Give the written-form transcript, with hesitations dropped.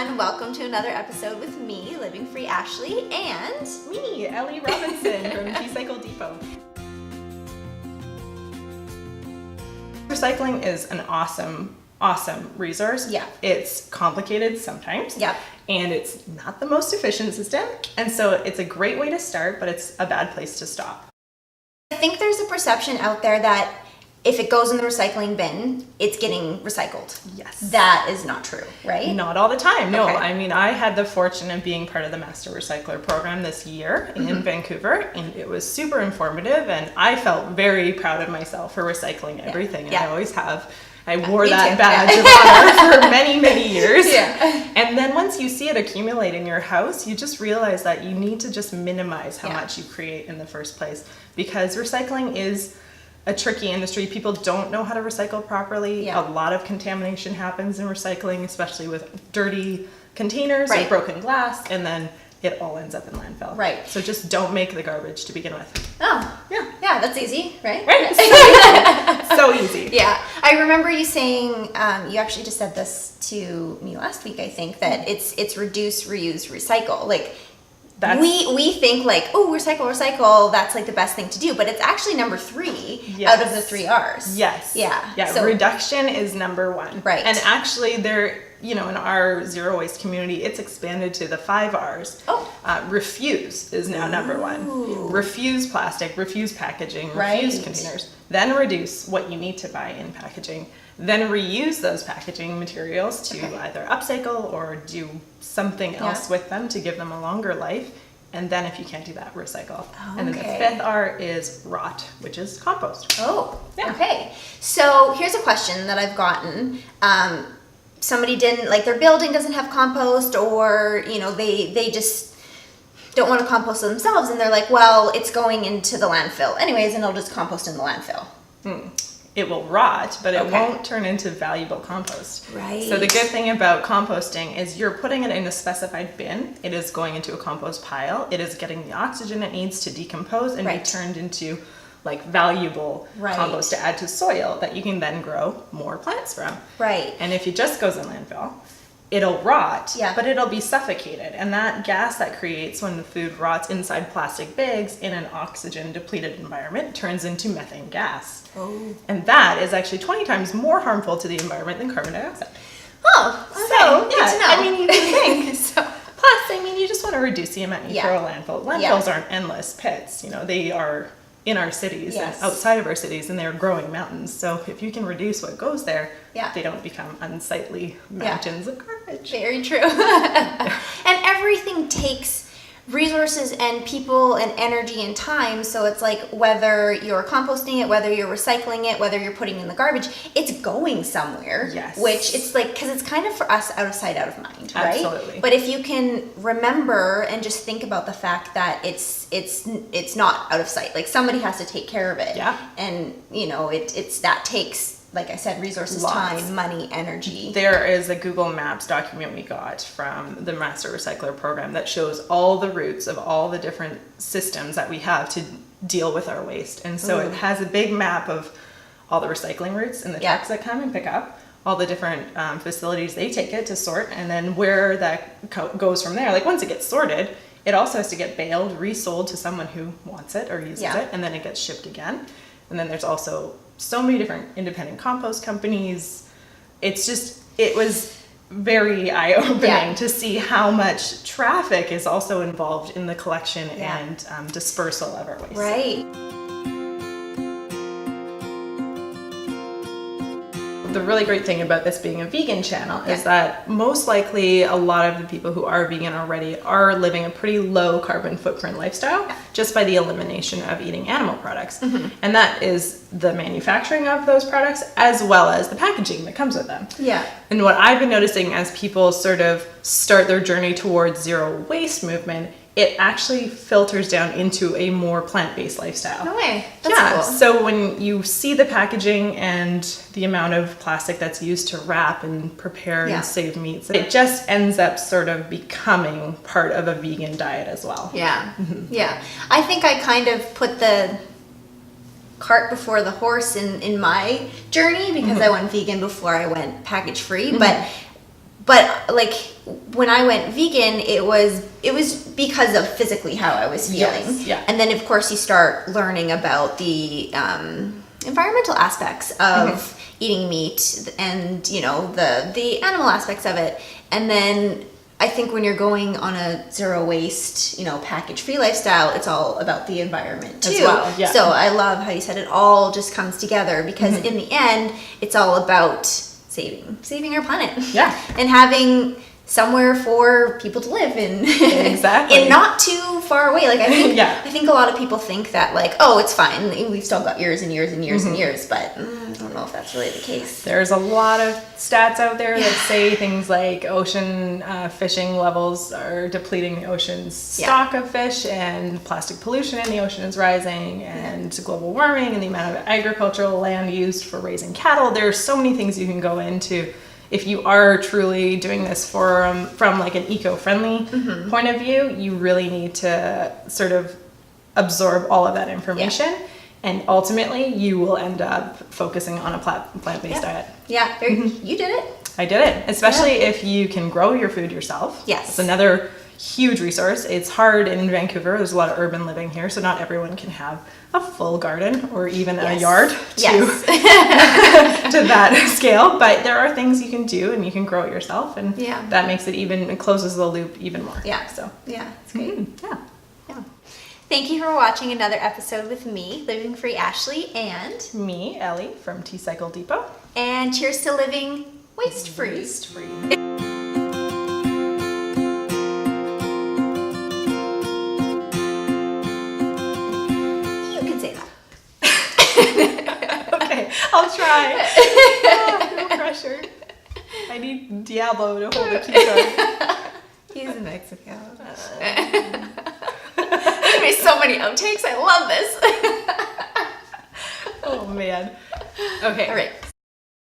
everyone. Welcome to another episode with me, Living Free Ashley, and me, Ellie Robinson from T-Cycle Depot. Recycling is an awesome resource. Yeah. It's complicated sometimes. Yep. And it's not the most efficient system. And so it's a great way to start, but it's a bad place to stop. I think there's a perception out there that if it goes in the recycling bin, it's getting recycled. Yes. That is not true, right? Not all the time, no. Okay. I mean, I had the fortune of being part of the Master Recycler program this year in Vancouver, and it was super informative, and I felt very proud of myself for recycling everything, and I always have. I wore that badge of honor for many, many years. Yeah. And then once you see it accumulate in your house, you just realize that you need to just minimize how much you create in the first place, because recycling is a tricky industry. People don't know how to recycle properly. Yeah. A lot of contamination happens in recycling, especially with dirty containers or broken glass, and then it all ends up in landfill. Right. So just don't make the garbage to begin with. Oh, yeah, that's easy, right? Right. So easy. Yeah. I remember you saying, you actually just said this to me last week, I think, that it's reduce, reuse, recycle. Like, we think like, oh, recycle, that's like the best thing to do, but it's actually number 3 out of the 3 R's. Yes. Yeah. So reduction is number 1. Right. And actually there, in our zero waste community, it's expanded to the 5 R's. Oh. Refuse is now number 1. Refuse plastic, refuse packaging, refuse containers. Then reduce what you need to buy in packaging. Then reuse those packaging materials to either upcycle or do something else with them to give them a longer life. And then if you can't do that, recycle. And then the 5th R is rot, which is compost. Oh, okay. So here's a question that I've gotten. Somebody didn't, like their building doesn't have compost, or, they just don't want to compost themselves, and they're like, well, it's going into the landfill anyways, and it'll just compost in the landfill. It will rot, but it won't turn into valuable compost. Right. So the good thing about composting is you're putting it in a specified bin. It is going into a compost pile. It is getting the oxygen it needs to decompose and be turned into like valuable compost to add to soil that you can then grow more plants from. Right. And if it just goes in landfill, it'll rot, but it'll be suffocated. And that gas that creates when the food rots inside plastic bags in an oxygen depleted environment turns into methane gas. Oh. And that is actually 20 times more harmful to the environment than carbon dioxide. Oh, okay. So, Good to know. I mean, you can think. Plus, you just want to reduce the amount you throw a landfill. Landfills aren't endless pits. They are in our cities and outside of our cities, and they're growing mountains. So if you can reduce what goes there, they don't become unsightly mountains of garbage. Very true. And everything takes resources and people and energy and time, so it's like whether you're composting it, whether you're recycling it, whether you're putting in the garbage, it's going somewhere. Yes. Which it's like, because it's kind of for us out of sight, out of mind, right? Absolutely. But if you can remember and just think about the fact that it's not out of sight, like somebody has to take care of it. Yeah. And that takes, like I said, resources, time, money, energy. There is a Google Maps document we got from the Master Recycler program that shows all the routes of all the different systems that we have to deal with our waste. And so it has a big map of all the recycling routes and the trucks that come and pick up, all the different facilities they take it to sort, and then where that goes from there. Like once it gets sorted, it also has to get baled, resold to someone who wants it or uses it, and then it gets shipped again. And then there's also so many different independent compost companies. It was very eye-opening to see how much traffic is also involved in the collection and dispersal of our waste. Right. The really great thing about this being a vegan channel is that most likely a lot of the people who are vegan already are living a pretty low carbon footprint lifestyle just by the elimination of eating animal products. And that is the manufacturing of those products as well as the packaging that comes with them. Yeah. And what I've been noticing as people sort of start their journey towards zero waste movement, it actually filters down into a more plant-based lifestyle. No way. That's cool. So when you see the packaging and the amount of plastic that's used to wrap and prepare and save meats, it just ends up sort of becoming part of a vegan diet as well. Yeah. Yeah. I think I kind of put the cart before the horse in my journey because I went vegan before I went package free, but but like when I went vegan, it was because of physically how I was feeling. Yes, yeah. And then of course you start learning about the environmental aspects of eating meat and, you know, the animal aspects of it. And then I think when you're going on a zero waste, you know, package free lifestyle, it's all about the environment too. As well, yeah. So I love how you said it all just comes together, because in the end, it's all about saving our planet. Yeah. And having somewhere for people to live in. Exactly. And not too far away. Like I think Yeah. I think a lot of people think that like, oh, it's fine. We've still got years and years and years and years, but I don't know if that's really the case. There's a lot of stats out there that say things like ocean fishing levels are depleting the ocean's stock of fish, and plastic pollution in the ocean is rising, and global warming and the amount of agricultural land used for raising cattle. There's so many things you can go into if you are truly doing this from like an eco-friendly point of view. You really need to sort of absorb all of that information. Yeah. And ultimately, you will end up focusing on a plant-based diet. Yeah, you did it. I did it, especially if you can grow your food yourself. Yes. It's another huge resource. It's hard in Vancouver. There's a lot of urban living here, so not everyone can have a full garden or even a yard to that scale. But there are things you can do, and you can grow it yourself, and that makes it it closes the loop even more. Yeah. So it's great. Yeah. Thank you for watching another episode with me, Living Free Ashley, and me, Ellie, from T-Cycle Depot. And cheers to living waste-free. Waste-free. You can say that. Okay, I'll try. No pressure. I need Diablo to hold the key card. He's in Mexico. There's so many outtakes. I love this. Oh man. Okay. All right.